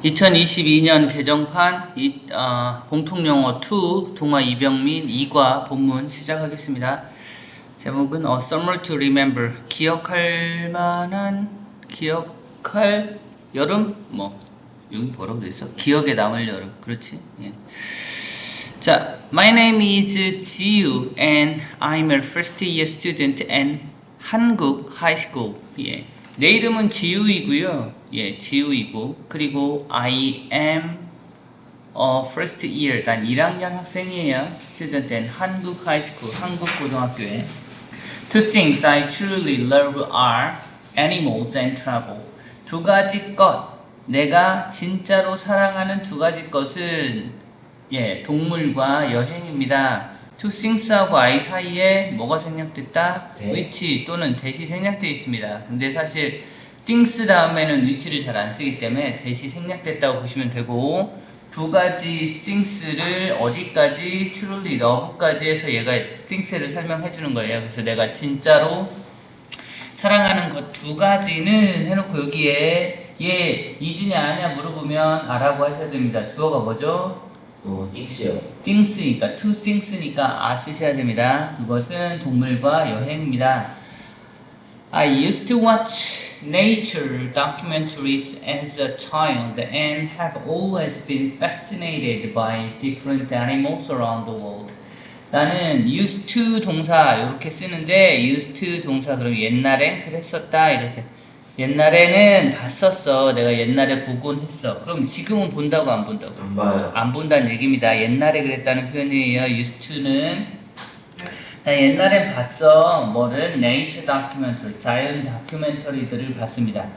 2022년 개정판 공통영어 2 동화 이병민 2과 본문 시작하겠습니다. 제목은 Summer to Remember 기억할 여름? 여기 뭐라고 돼있어? 기억에 남을 여름. 그렇지? 예. 자, My name is 지유 and I'm a first year student at 한국 high school. 예. 내 이름은 지우이고요. 예, 지우이고 그리고 I am a first year, 난 1학년 학생이에요. student at 한국 high school, 한국 고등학교에. Two things I truly love are animals and travel. 두 가지 것, 내가 진짜로 사랑하는 두 가지 것은 동물과 여행입니다. To things하고 I 사이에 뭐가 생략됐다? which 또는 that이 생략되어 있습니다. 근데 사실 things 다음에는 which를 잘 안 쓰기 때문에 that이 생략됐다고 보시면 되고, 두 가지 things를 어디까지 truly love까지 해서 얘가 things를 설명해 주는 거예요. 그래서 내가 진짜로 사랑하는 것 두 가지는 해놓고 여기에 이준이 아냐 물어보면 아라고 하셔야 됩니다. 주어가 뭐죠? things요. things니까 to things니까 쓰셔야 됩니다. 그것은 동물과 여행입니다. I used to watch nature documentaries as a child and have always been fascinated by different animals around the world. 나는 used to 동사 이렇게 쓰는데 used to 동사 그럼 옛날엔 그랬었다 이럴 때 옛날에는 봤었어. 내가 옛날에 보곤 했어. 그럼 지금은 본다고 안 본다고? 안 봐요. 안 본다는 얘기입니다. 옛날에 그랬다는 표현이에요. used to는 나 옛날엔 봤어. 뭐를? nature documentary, 자연 다큐멘터리들을 봤습니다.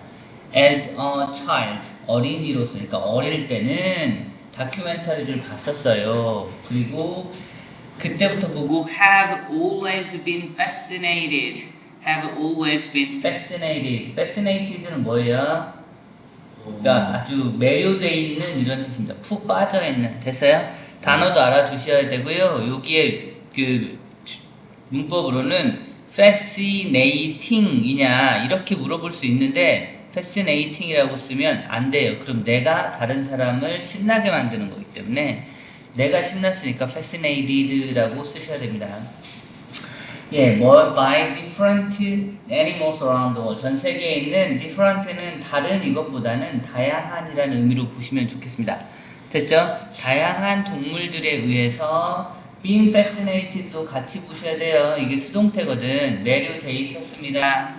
as a child, 어린이로서, 그러니까 어릴 때는 다큐멘터리를 봤었어요. 그리고 그때부터 보고 have always been fascinated. have always been fascinated. fascinated는 뭐예요? 그러니까 아주 매료되어 있는 이런 뜻입니다. 푹 빠져있는. 됐어요? 단어도 알아두셔야 되고요. 여기에 그 문법으로는 fascinating이냐 이렇게 물어볼 수 있는데 fascinating이라고 쓰면 안 돼요. 그럼 내가 다른 사람을 신나게 만드는 거기 때문에 내가 신났으니까 fascinated라고 쓰셔야 됩니다. by different animals around the world. 전 세계에 있는 different는 다른 이것보다는 다양한이라는 의미로 보시면 좋겠습니다. 됐죠? 다양한 동물들에 의해서 being fascinated도 같이 보셔야 돼요. 이게 수동태거든. 매료돼 있었습니다.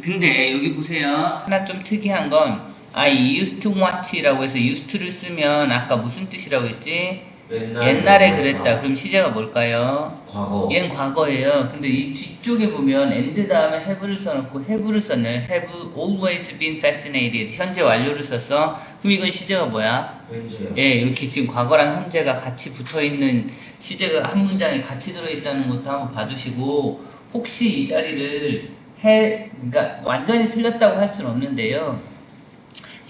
근데 여기 보세요. 하나 좀 특이한 건 I used to watch라고 해서 used to를 쓰면 아까 무슨 뜻이라고 했지? 옛날에 그랬다. 그럼 시제가 뭘까요? 과거. 얘는 과거예요. 근데 이 뒤쪽에 보면 and 다음에 have를 써놓고 have를 썼네요. have always been fascinated. 현재 완료를 썼어. 그럼 이건 시제가 뭐야? 현재요. 이렇게 지금 과거랑 현재가 같이 붙어있는 시제가 한 문장에 같이 들어있다는 것도 한번 봐두시고, 혹시 이 자리를 그러니까 완전히 틀렸다고 할 수는 없는데요.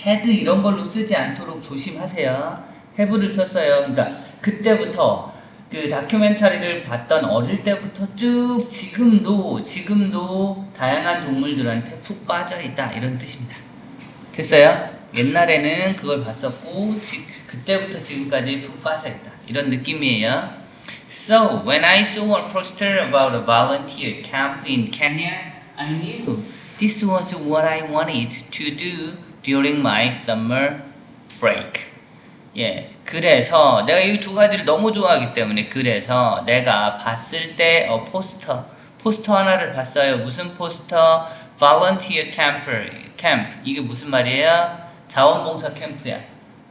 had 이런 걸로 쓰지 않도록 조심하세요. have를 썼어요. 그러니까 그때부터 그 다큐멘터리를 봤던 어릴 때부터 쭉 지금도 다양한 동물들한테 푹 빠져있다 이런 뜻입니다. 됐어요? 옛날에는 그걸 봤었고 그때부터 지금까지 푹 빠져있다 이런 느낌이에요. So when I saw a poster about a volunteer camp in Kenya, I knew this was what I wanted to do during my summer break. 그래서 내가 이 두 가지를 너무 좋아하기 때문에 그래서 내가 봤을 때 포스터 하나를 봤어요. 무슨 포스터? Volunteer camp. 이게 무슨 말이에요? 자원봉사 캠프야.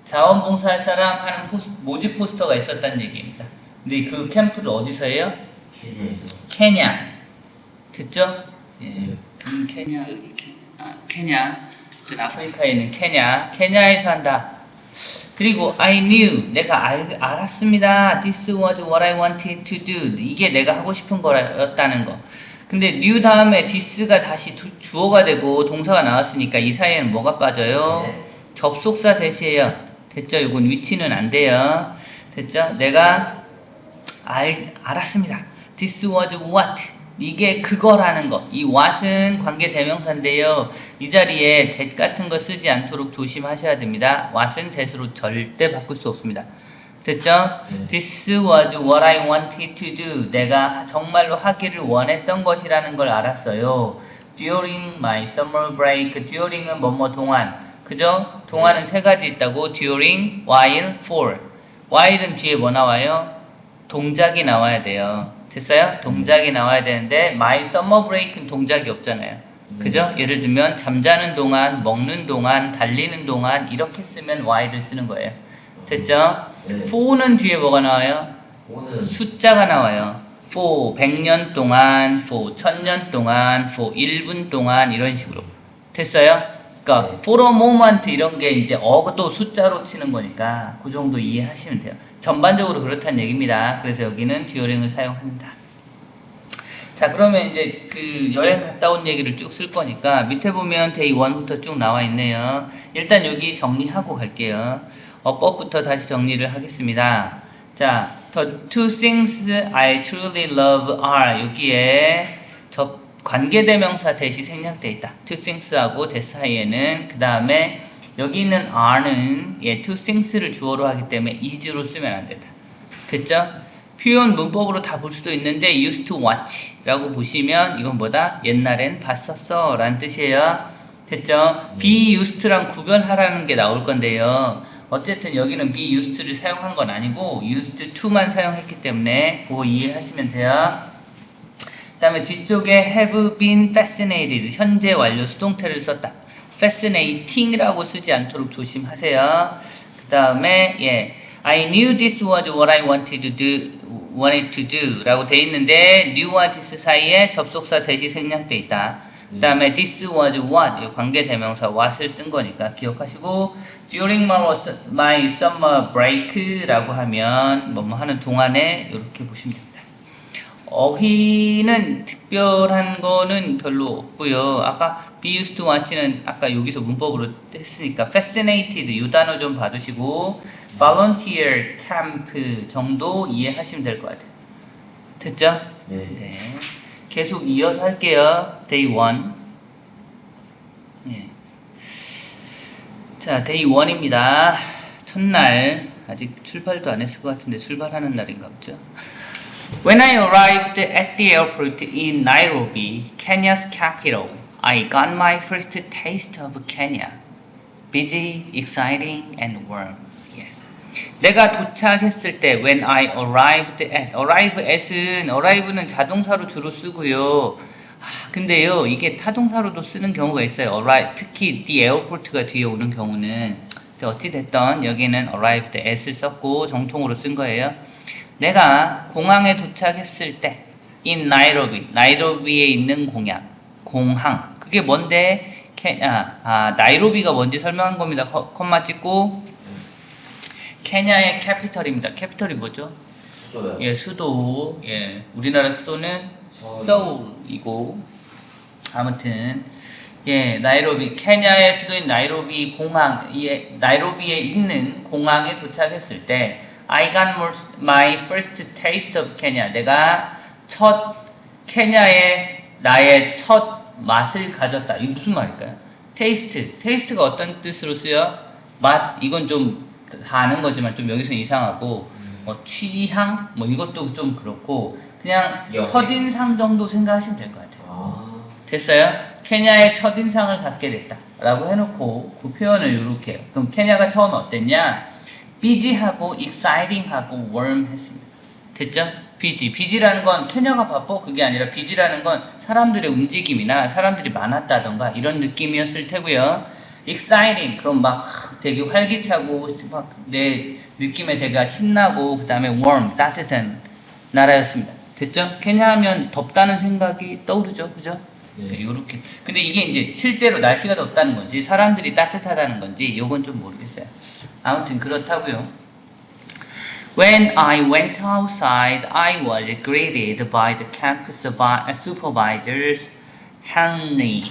자원봉사 할 사람 하는 모집 포스터가 있었다는 얘기입니다. 근데 그 캠프를 어디서 해요? 케냐에서. 케냐. 됐죠? 케냐. 아프리카에 있는 케냐에서 한다. 그리고 I knew, 내가 알았습니다. This was what I wanted to do. 이게 내가 하고 싶은 거였다는 거. 근데 knew 다음에 this가 다시 주어가 되고 동사가 나왔으니까 이 사이에는 뭐가 빠져요? 접속사 대시에요. 됐죠? 이건 which는 안 돼요. 됐죠? 내가 알았습니다. This was what 이게 그거라는 거. 이 what은 관계 대명사인데요. 이 자리에 that 같은 거 쓰지 않도록 조심하셔야 됩니다. what은 that으로 절대 바꿀 수 없습니다. 됐죠? This was what I wanted to do. 내가 정말로 하기를 원했던 것이라는 걸 알았어요. During my summer break. During은 뭐뭐 동안. 그죠? 동안은 세 가지 있다고. During, while, for. while은 뒤에 뭐 나와요? 동작이 나와야 돼요. 됐어요? 동작이 나와야 되는데 my summer break은 동작이 없잖아요. 그죠? 예를 들면 잠자는 동안, 먹는 동안, 달리는 동안 이렇게 쓰면 while을 쓰는 거예요. 됐죠? for는 뒤에 뭐가 나와요? 오는 숫자가 나와요. for 100년 동안, for 1000년 동안, for 1분 동안 이런 식으로. 됐어요? 그러니까 for a moment 이런 게 이제 어도 숫자로 치는 거니까 그 정도 이해하시면 돼요. 전반적으로 그렇다는 얘기입니다. 그래서 여기는 during을 사용한다. 자, 그러면 이제 그 여행 갔다 온 얘기를 쭉 쓸 거니까 밑에 보면 day 1부터 쭉 나와 있네요. 일단 여기 정리하고 갈게요. 어법부터 다시 정리를 하겠습니다. 자, the two things I truly love are 여기에 관계대명사 대시 생략되어 있다. two things하고 that 사이에는 그 다음에 여기 있는 are는 two things를 주어로 하기 때문에 is로 쓰면 안 된다. 됐죠? 표현 문법으로 다 볼 수도 있는데 used to watch 라고 보시면 이건 뭐다? 옛날엔 봤었어 라는 뜻이에요. 됐죠? be used랑 구별하라는 게 나올 건데요. 어쨌든 여기는 be used를 사용한 건 아니고 used to만 사용했기 때문에 그거 이해하시면 돼요. 그 다음에 뒤쪽에 have been fascinated 현재 완료 수동태를 썼다. fascinating이라고 쓰지 않도록 조심하세요. 그 다음에 I knew this was what I wanted to do 라고 돼 있는데 new와 this 사이에 접속사 대시 생략돼 있다. 그 다음에 this was what 관계 대명사 what을 쓴 거니까 기억하시고 during my summer break 라고 하면 뭐뭐 하는 동안에 이렇게 보시면 됩니다. 어휘는 특별한 거는 별로 없고요. 아까 be used to watch는 아까 여기서 문법으로 했으니까 fascinated 이 단어 좀 봐두시고 volunteer camp 정도 이해하시면 될 것 같아요. 됐죠? 네. 계속 이어서 할게요. day 1. 자, day 1입니다. 첫날 아직 출발도 안 했을 것 같은데 출발하는 날인가 보죠. When I arrived at the airport in Nairobi, Kenya's capital, I got my first taste of Kenya. Busy, exciting, and warm. 내가 도착했을 때, when I arrived at, arrive at은, arrive는 자동사로 주로 쓰고요. 근데요, 이게 타동사로도 쓰는 경우가 있어요. arrive, 특히 the airport가 뒤에 오는 경우는. 어찌됐든 여기는 arrived at을 썼고 정통으로 쓴 거예요. 내가 공항에 도착했을 때 in Nairobi, 나이로비에 있는 공항. 그게 뭔데? 나이로비가 뭔지 설명한 겁니다. 콤마 찍고 케냐의 캐피털입니다. 캐피털이 뭐죠? 수도요. 수도. 우리나라 수도는 서울이고 아무튼 나이로비, 케냐의 수도인 나이로비 공항, 나이로비에 있는 공항에 도착했을 때 I got my first taste of Kenya. 내가 케냐의 나의 첫 맛을 가졌다. 이게 무슨 말일까요? 테이스트가 어떤 뜻으로 쓰여? 맛, 이건 좀 다 아는 거지만 좀 여기서 이상하고 취향, 이것도 좀 그렇고 그냥 첫인상 정도 생각하시면 될 것 같아요. 됐어요? 케냐의 첫인상을 갖게 됐다 라고 해놓고 그 표현을 이렇게 해요. 그럼 케냐가 처음에 어땠냐? busy하고 exciting하고 warm 했습니다. 됐죠? busy라는 건 케냐가 바빠 그게 아니라 busy라는 건 사람들의 움직임이나 사람들이 많았다던가 이런 느낌이었을 테고요. exciting 그럼 막 되게 활기차고 막 내 느낌에 되게 신나고 그 다음에 warm 따뜻한 나라였습니다. 됐죠? 케냐 하면 덥다는 생각이 떠오르죠, 그죠? 요렇게. 근데 이게 이제 실제로 날씨가 덥다는 건지 사람들이 따뜻하다는 건지 요건 좀 모르겠어요. 아무튼 그렇다고요. When I went outside, I was greeted by the camp supervisors, Henry.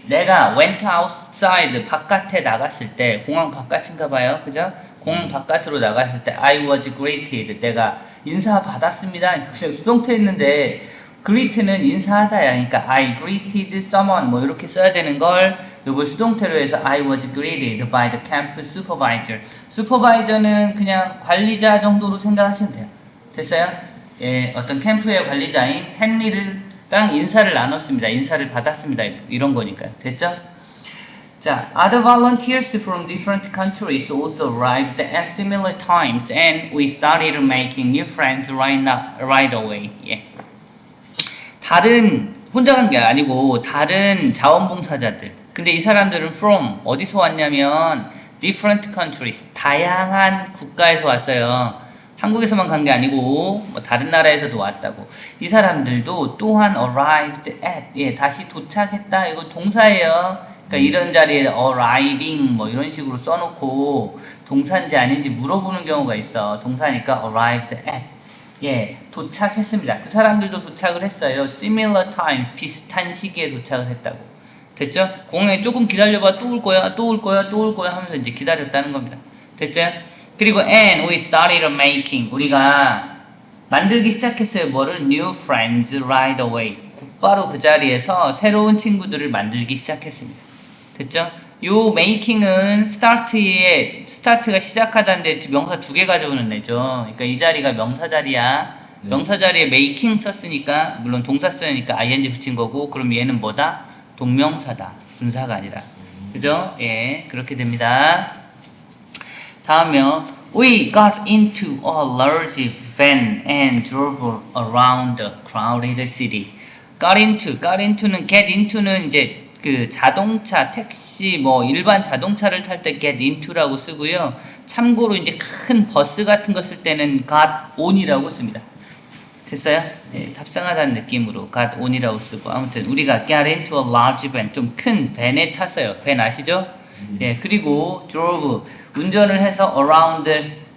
내가 went outside, 바깥에 나갔을 때, 공항 바깥인가 봐요. 그죠? 공항 바깥으로 나갔을 때, I was greeted. 내가 인사받았습니다. 그냥 수동태 했는데, greet는 인사하다야. 그러니까 I greeted someone 뭐 이렇게 써야 되는 걸 요걸 수동태로 해서 I was greeted by the camp supervisor. supervisor는 그냥 관리자 정도로 생각하시면 돼요. 됐어요? 예, 어떤 캠프의 관리자인 헨리랑 인사를 나눴습니다. 인사를 받았습니다. 이런 거니까요. 됐죠? 자, other volunteers from different countries also arrived at similar times and we started making new friends right away. 예. 다른 혼자 간 게 아니고 다른 자원봉사자들. 근데 이 사람들은 from 어디서 왔냐면 different countries 다양한 국가에서 왔어요. 한국에서만 간 게 아니고 뭐 다른 나라에서도 왔다고. 이 사람들도 또한 arrived at 예 다시 도착했다 이거 동사예요. 그러니까 이런 자리에 arriving 뭐 이런 식으로 써놓고 동사인지 아닌지 물어보는 경우가 있어. 동사니까 arrived at 예 도착했습니다. 그 사람들도 도착을 했어요. similar time 비슷한 시기에 도착을 했다고. 됐죠? 공항에 조금 기다려봐 또 올 거야 또 올 거야 또 올 거야 하면서 이제 기다렸다는 겁니다. 됐죠? 그리고 and we started making 우리가 만들기 시작했어요. 뭐를? new friends right away. 곧바로 그 자리에서 새로운 친구들을 만들기 시작했습니다. 됐죠? 요 making은 스타트가 시작하다는데 명사 2개 가져오는 애죠. 그러니까 이 자리가 명사 자리야. 명사 자리에 making 썼으니까 물론 동사 쓰니까 ing 붙인 거고 그럼 얘는 뭐다? 동명사다. 분사가 아니라. 그죠? 예, 그렇게 됩니다. 다음요. We got into a large van and drove around the crowded city. got into는 get into는 이제 그 자동차, 택시, 뭐 일반 자동차를 탈 때 get into라고 쓰고요. 참고로 이제 큰 버스 같은 거 쓸 때는 got on이라고 씁니다. 됐어요? 네, 탑승하다는 느낌으로 got on이라고 쓰고 아무튼 우리가 get into a large van 좀 큰 밴에 탔어요. 밴 아시죠? 예, 그리고 drove 운전을 해서 around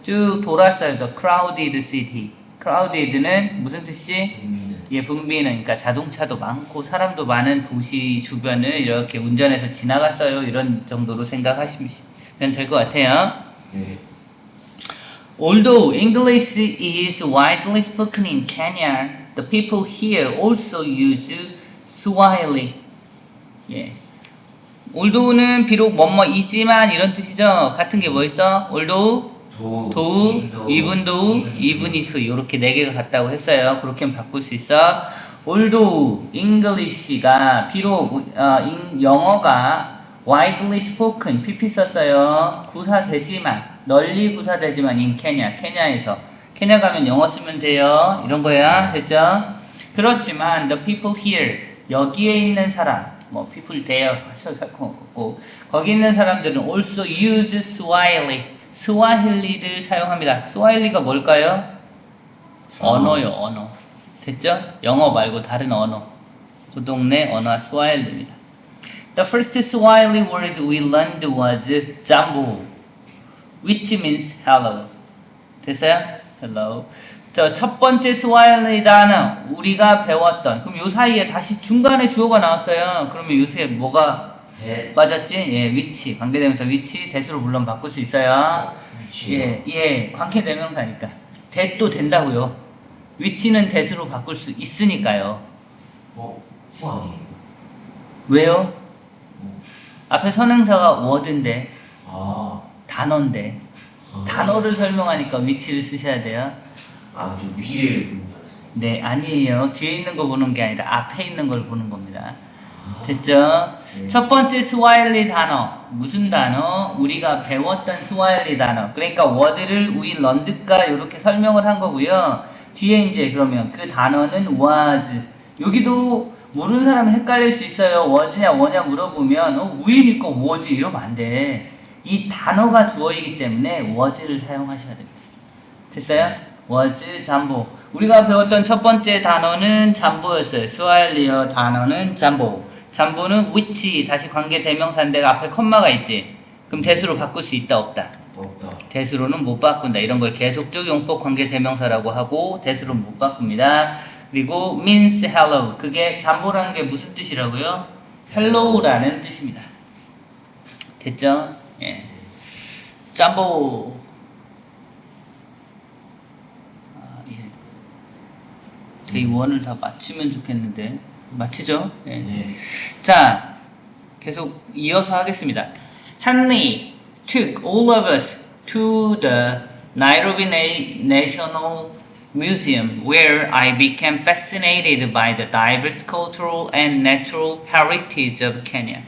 쭉 돌았어요. The crowded city. crowded는 무슨 뜻이? 예, 붐비는 그러니까 자동차도 많고 사람도 많은 도시 주변을 이렇게 운전해서 지나갔어요. 이런 정도로 생각하시면 될 것 같아요. Although English is widely spoken in Kenya, the people here also use Swahili. 예. Although는 비록 뭐뭐이지만 이런 뜻이죠. 같은 게 뭐 있어? Although, even though, even if 이렇게 4개가 같다고 했어요. 그렇게 바꿀 수 있어. Although English가 비록 영어가 widely spoken pp 썼어요. 구사되지만 널리 구사되지만 in Kenya 케냐에서 케냐 가면 영어 쓰면 돼요. 이런 거야. 됐죠? 그렇지만 the people here 여기에 있는 사람 뭐 people there 하셔도 할 것 같고 거기 있는 사람들은 also use Swahili 스와힐리를 사용합니다. 스와힐리가 뭘까요? 언어요, 언어. 됐죠? 영어 말고 다른 언어. 그 동네 언어가 스와힐리입니다. The first Swahili word we learned was jambo, which means hello. 됐어요? Hello. 첫 번째 스와힐리 단어 우리가 배웠던 그럼 요 사이에 다시 중간에 주어가 나왔어요. 그러면 요새 뭐가 맞았지? 예, 위치 관계대명사 위치 대수로 물론 바꿀 수 있어요. 예, 관계대명사니까 대도 된다고요. 위치는 대수로 바꿀 수 있으니까요. 후아니. 왜요? 앞에 선행사가 word인데 단어인데 단어를 설명하니까 위치를 쓰셔야 돼요. 저 위를 보는 줄 알았어요. 네, 아니에요. 뒤에 있는 거 보는 게 아니라 앞에 있는 걸 보는 겁니다. 됐죠? 첫 번째 스와힐리 단어 무슨 단어? 우리가 배웠던 스와힐리 단어 그러니까 워드를 we learned가 이렇게 설명을 한 거고요. 뒤에 이제 그러면 그 단어는 was 여기도 모르는 사람이 헷갈릴 수 있어요. was냐 뭐냐 물어보면 we니까 was 이러면 안 돼. 이 단어가 주어이기 때문에 was를 사용하셔야 됩니다. 됐어요? was 잠보 우리가 배웠던 첫 번째 단어는 잠보였어요. 스와힐리어 단어는 잠보 잠보는 which 다시 관계 대명사인데 앞에 컴마가 있지. 그럼 대수로 바꿀 수 있다 없다? 없다. 대수로는 못 바꾼다. 이런 걸 계속적 용법 관계 대명사라고 하고 대수로는 못 바꿉니다. 그리고 means hello 그게 잠보라는 게 무슨 뜻이라고요? hello라는 뜻입니다. 됐죠? 예. 잠보 예. 이 원을 다 맞추면 좋겠는데 맞히죠? 예. 네. 자, 계속 이어서 하겠습니다. Henry took all of us to the Nairobi National Museum, where I became fascinated by the diverse cultural and natural heritage of Kenya.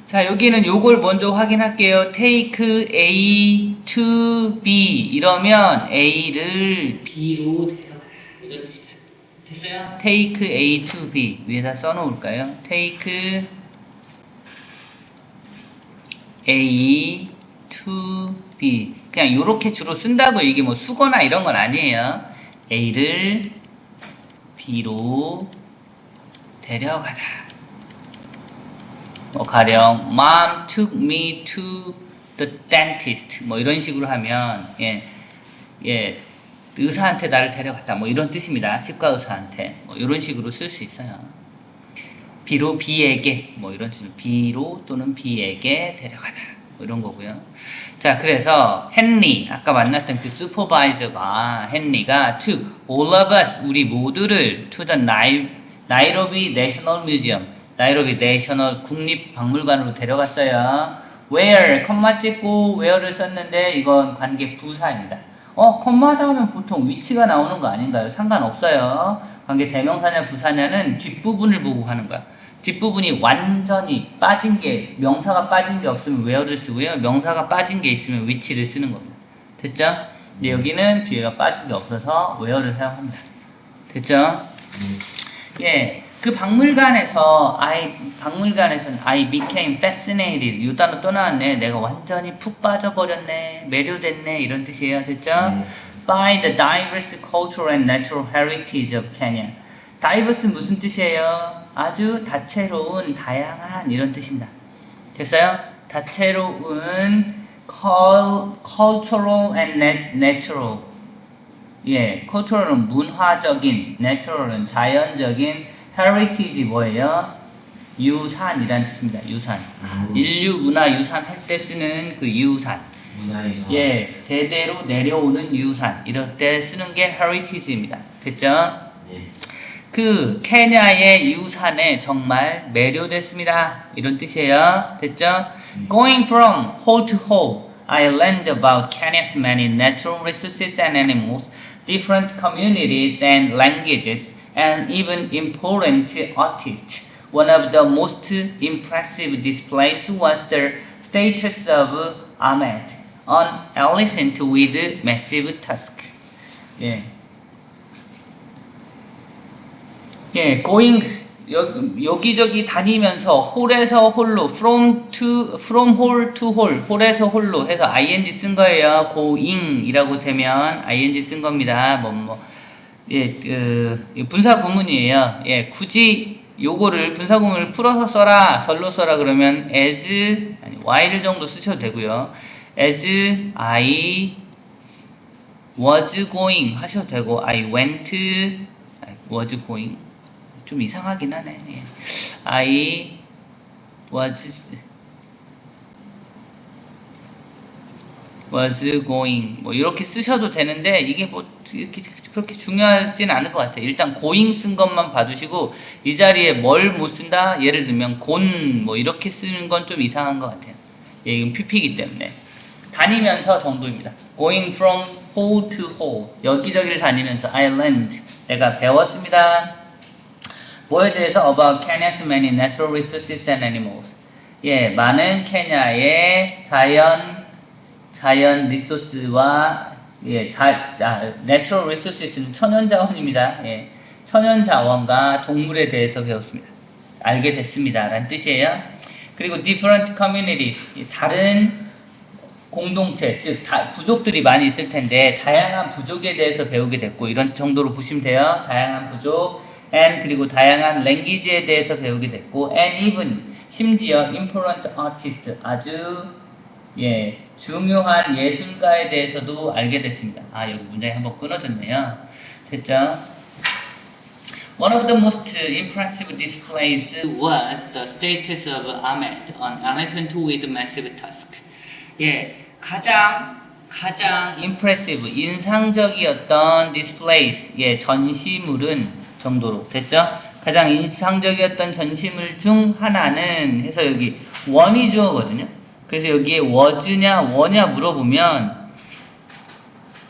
자, 여기는 요걸 먼저 확인할게요. Take A to B 이러면 A를 B로 데려가다 이런 뜻입니다. 됐어요? Take A to B 위에다 써놓을까요? Take A to B 그냥 요렇게 주로 쓴다고 이게 뭐 수거나 이런 건 아니에요. A를 B로 데려가다. 뭐 가령 Mom took me to the dentist 뭐 이런 식으로 하면 예 의사한테 나를 데려갔다 뭐 이런 뜻입니다. 치과 의사한테 뭐 이런 식으로 쓸 수 있어요. B로 B에게 뭐 이런 식으로 B로 또는 B에게 데려가다 뭐 이런 거고요. 자, 그래서 헨리 아까 만났던 그 슈퍼바이저가 헨리가 took all of us 우리 모두를 to the 나이로비 내셔널 뮤지엄 나이로비 내셔널 국립박물관으로 데려갔어요. where 컴마 찍고 where를 썼는데 이건 관계 부사입니다. 컴마다 하면 보통 위치가 나오는 거 아닌가요? 상관없어요. 관계 대명사냐 부사냐는 뒷부분을 보고 하는 거야. 뒷부분이 완전히 빠진 게 명사가 빠진 게 없으면 where를 쓰고요. 명사가 빠진 게 있으면 which를 쓰는 겁니다. 됐죠? 근데 여기는 뒤에가 빠진 게 없어서 where를 사용합니다. 됐죠? 예. 그 박물관에서는 I became fascinated 이 단어 또 나왔네. 내가 완전히 푹 빠져버렸네. 매료됐네. 이런 뜻이에요. 됐죠? By the diverse cultural and natural heritage of Kenya. diverse 무슨 뜻이에요? 아주 다채로운, 다양한 이런 뜻입니다. 됐어요? 다채로운 cultural and natural. 예, cultural은 문화적인, natural은 자연적인, heritage 뭐예요? 유산이란 뜻입니다. 유산. 인류 문화 유산 할 때 쓰는 그 유산. 문화유산. 예, 대대로 내려오는 유산. 이럴 때 쓰는 게 heritage입니다. 됐죠? 네. 그 케냐의 유산에 정말 매료됐습니다. 이런 뜻이에요. 됐죠? Going from hole to hole, I learned about Kenya's many natural resources and animals, different communities and languages, and even important artists. One of the most impressive displays was the statues of Ahmed, an elephant with massive tusk. 예. 예, going 여기저기 다니면서 홀에서 홀로 from hole to hole 홀에서 홀로 해서 ing 쓴 거예요. going이라고 되면 ing 쓴 겁니다. 예, 분사 구문이에요. 예, 굳이 요거를 분사 구문을 풀어서 써라, 절로 써라 그러면 as while 정도 쓰셔도 되고요. as I was going 하셔도 되고 I was going 좀 이상하긴 하네. 예. I was going 뭐 이렇게 쓰셔도 되는데 이게 뭐 이렇게 그렇게 중요하진 않을 것 같아요. 일단 going 쓴 것만 봐주시고 이 자리에 뭘 못 쓴다? 예를 들면 gone 뭐 이렇게 쓰는 건 좀 이상한 것 같아요. 예, 이건 PP이기 때문에 다니면서 정도입니다. Going from hole to hole 여기저기를 다니면서 I learned 내가 배웠습니다. 뭐에 대해서 about Kenya's many natural resources and animals. 예, 많은 케냐의 자연 리소스와 예, natural resources는 천연 자원입니다. 예, 천연 자원과 동물에 대해서 배웠습니다. 알게 됐습니다. 라는 뜻이에요. 그리고 different communities 다른 공동체, 즉 부족들이 많이 있을 텐데 다양한 부족에 대해서 배우게 됐고 이런 정도로 보시면 돼요. 다양한 부족 and 그리고 다양한 language에 대해서 배우게 됐고 and even 심지어 important artist 아주 예, 중요한 예술가에 대해서도 알게 됐습니다. 아, 여기 문장이 한번 끊어졌네요. 됐죠? One of the most impressive displays was the statues of Ahmed, an elephant with massive tusk. 예, 가장 가장 impressive, 인상적이었던 displays, 예, 전시물은 정도로 됐죠? 가장 인상적이었던 전시물 중 하나는 해서 여기 one이 주어거든요. 그래서 여기에 was냐 were냐 물어보면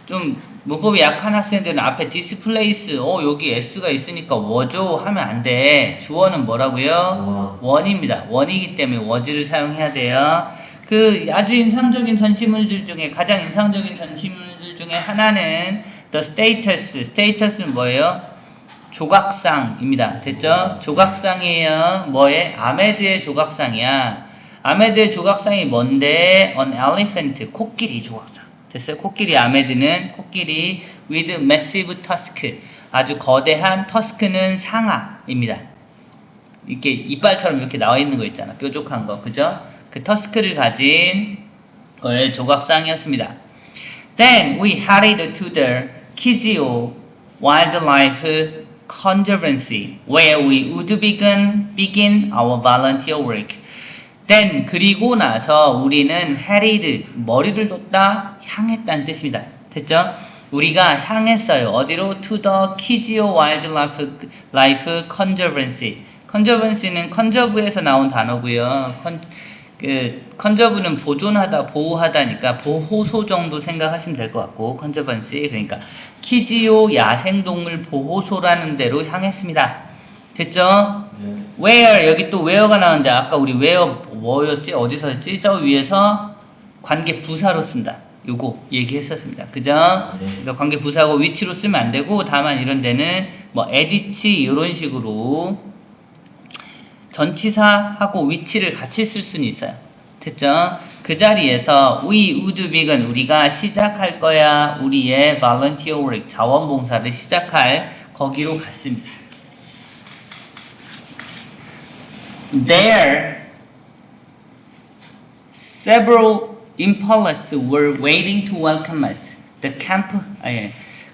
좀 문법이 약한 학생들은 앞에 displays, 여기 s가 있으니까 was죠 하면 안 돼. 주어는 뭐라고요? one입니다. one이기 때문에 was를 사용해야 돼요. 그 아주 인상적인 전시물들 중에 가장 인상적인 전시물들 중에 하나는 the status. status는 뭐예요? 조각상입니다. 됐죠? 조각상이에요. 뭐에? 아메드의 조각상이야. 아메드의 조각상이 뭔데? an elephant. 코끼리 조각상. 됐어요? 코끼리 아메드는 코끼리 with massive tusk. 아주 거대한 터스크는 상아입니다. 이렇게 이빨처럼 이렇게 나와 있는 거 있잖아. 뾰족한 거. 그죠? 그 터스크를 가진 거의 조각상이었습니다. Then we headed to the Kizio Wildlife Conservancy, where we would begin our volunteer work. Then 그리고 나서 우리는 headed, 머리를 뒀다, 향했다는 뜻입니다. 됐죠? 우리가 향했어요. 어디로? To the Kizio Wildlife Conservancy. conservancy는 conserve에서 나온 단어고요. 컨저브는 보존하다, 보호하다니까 보호소 정도 생각하시면 될 것 같고 컨저번시 그러니까 키지오 야생동물 보호소라는 데로 향했습니다. 됐죠? 네. where 여기 또 where가 나오는데 아까 우리 where 뭐였지? 어디서 했지? 저 위에서 관계 부사로 쓴다. 요거 얘기했었습니다. 그죠? 네. 그러니까 관계 부사고 위치로 쓰면 안 되고 다만 이런 데는 뭐 에디치 이런 식으로 전치사하고 위치를 같이 쓸 수는 있어요. 됐죠? 그 자리에서 we would begin 우리가 시작할 거야. 우리의 volunteer work 자원봉사를 시작할 거기로 갔습니다. There several impalas were waiting to welcome us. The camp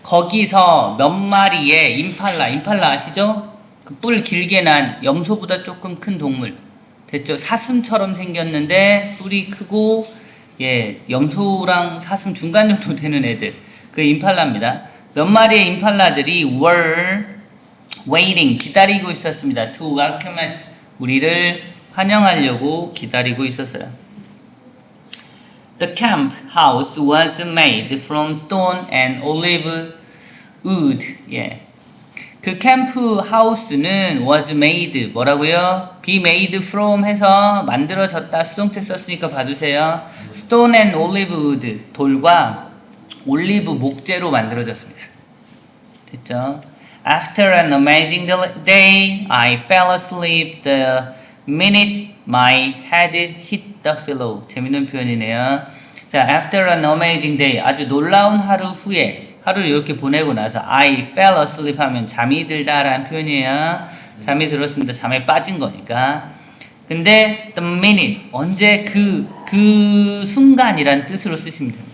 거기서 몇 마리의 임팔라 아시죠? 그 뿔 길게 난 염소보다 조금 큰 동물. 됐죠? 사슴처럼 생겼는데 뿔이 크고 염소랑 사슴 중간 정도 되는 애들. 그 임팔라입니다. 몇 마리의 임팔라들이 were waiting 기다리고 있었습니다. To welcome us 우리를 환영하려고 기다리고 있었어요. The camp house was made from stone and olive wood. 그 캠프 하우스는 was made 뭐라고요? be made from 해서 만들어졌다 수동태 썼으니까 봐주세요. stone and olive wood 돌과 올리브 목재로 만들어졌습니다. 됐죠? After an amazing day, I fell asleep the minute my head hit the pillow. 재밌는 표현이네요. 자, after an amazing day 아주 놀라운 하루 후에 하루를 이렇게 보내고 나서 I fell asleep 하면 잠이 들다라는 표현이에요. 잠이 들었습니다. 잠에 빠진 거니까. 근데 the minute 언제 그 순간이란 뜻으로 쓰시면 됩니다.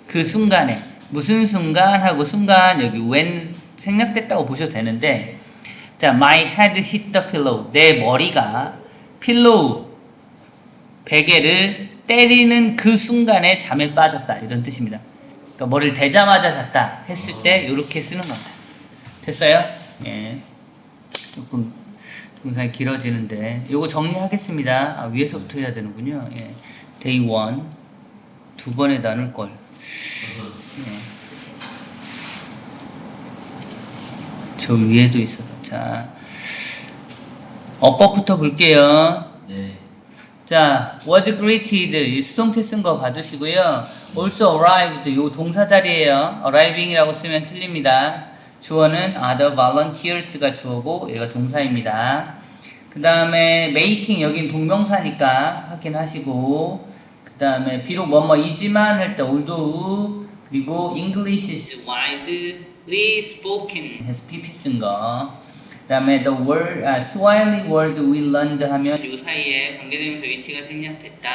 그 순간에 무슨 순간 하고 순간 여기 when 생략됐다고 보셔도 되는데 자 my head hit the pillow 내 머리가 필로우 베개를 때리는 그 순간에 잠에 빠졌다 이런 뜻입니다. 그러니까 머리를 대자마자 잤다 했을 때 이렇게 쓰는 겁니다. 됐어요? 예. 조금 동사가 길어지는데 이거 정리하겠습니다. 위에서부터 해야 되는군요. 예. day 1 두 번에 나눌 걸. 예. 저 위에도 있어서 자 어법부터 볼게요. 네. 자, was greeted 수동태 쓴 거 봐두시고요. also arrived 요 동사 자리에요. arriving이라고 쓰면 틀립니다. 주어는 the volunteers가 주어고 얘가 동사입니다. 그 다음에 making 여긴 동명사니까 확인하시고 그 다음에 비록 뭐뭐이지만 할 때 although 그리고 English is widely spoken 해서 pp 쓴 거. 그 다음에 the word, Swahili word we learned 하면 요 사이에 관계대명사 위치가 생략했다.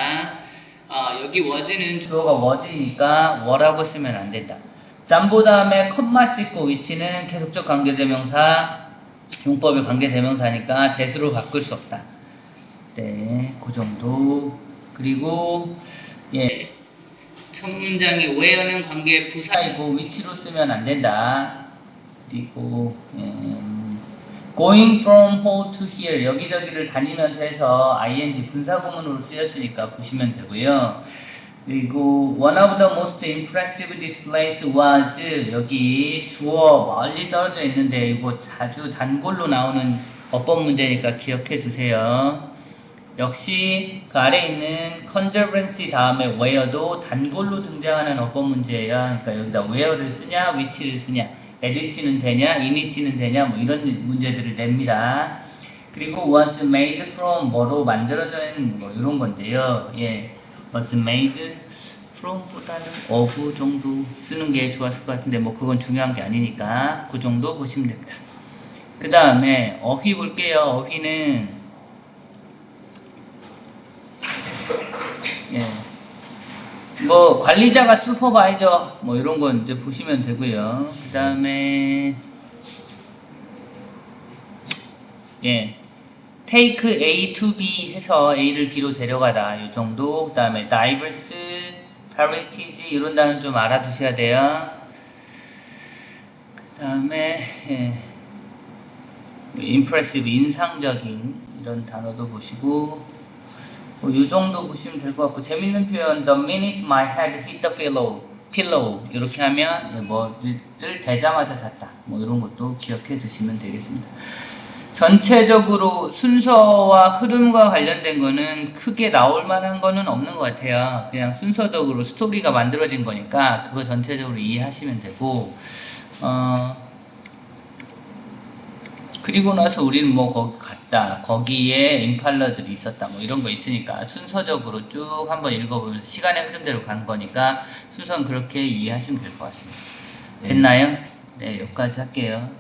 여기 was는 주어가 was니까 were라고 쓰면 안 된다. 잠보 다음에 컴마 찍고 위치는 계속적 관계대명사 용법의 관계대명사니까 that으로 바꿀 수 없다. 네, 그 정도. 그리고 예, 첫 문장이 where는 관계 부사이고 위치로 쓰면 안 된다. 그리고 going from home to here 여기저기를 다니면서 해서 ing 분사구문으로 쓰였으니까 보시면 되고요. 그리고 one of the most impressive displays was 여기 주어 멀리 떨어져 있는데 이거 자주 단골로 나오는 어법 문제니까 기억해 두세요. 역시 그 아래 있는 conservancy 다음에 where도 단골로 등장하는 어법 문제예요. 그러니까 여기다 where를 쓰냐, which를 쓰냐, edit는 되냐, init는 되냐, 뭐 이런 문제들을 냅니다. 그리고 was made from 뭐로 만들어진 뭐 이런 건데요. 예, was made from보다는 of 정도 쓰는 게 좋았을 것 같은데 뭐 그건 중요한 게 아니니까 그 정도 보시면 됩니다. 그 다음에 어휘 볼게요. 어휘는 예. 뭐 관리자가 슈퍼바이저 뭐 이런 건 이제 보시면 되고요. 그 다음에 예, take A to B 해서 A를 B로 데려가다 이 정도. 그 다음에 diverse, heritage 이런 단어 좀 알아두셔야 돼요. 그 다음에 예, impressive 인상적인 이런 단어도 보시고. 이 정도 보시면 될 것 같고 재밌는 표현 the minute my head hit the pillow 이렇게 하면 뭐를 대자마자 잤다 뭐 이런 것도 기억해 두시면 되겠습니다. 전체적으로 순서와 흐름과 관련된 거는 크게 나올 만한 거는 없는 것 같아요. 그냥 순서적으로 스토리가 만들어진 거니까 그거 전체적으로 이해하시면 되고 그리고 나서 우리는 뭐 거기 갔다 거기에 임팔러들이 있었다 뭐 이런 거 있으니까 순서적으로 쭉 한번 읽어보면서 시간의 흐름대로 간 거니까 순서는 그렇게 이해하시면 될 것 같습니다. 됐나요? 네, 여기까지 할게요.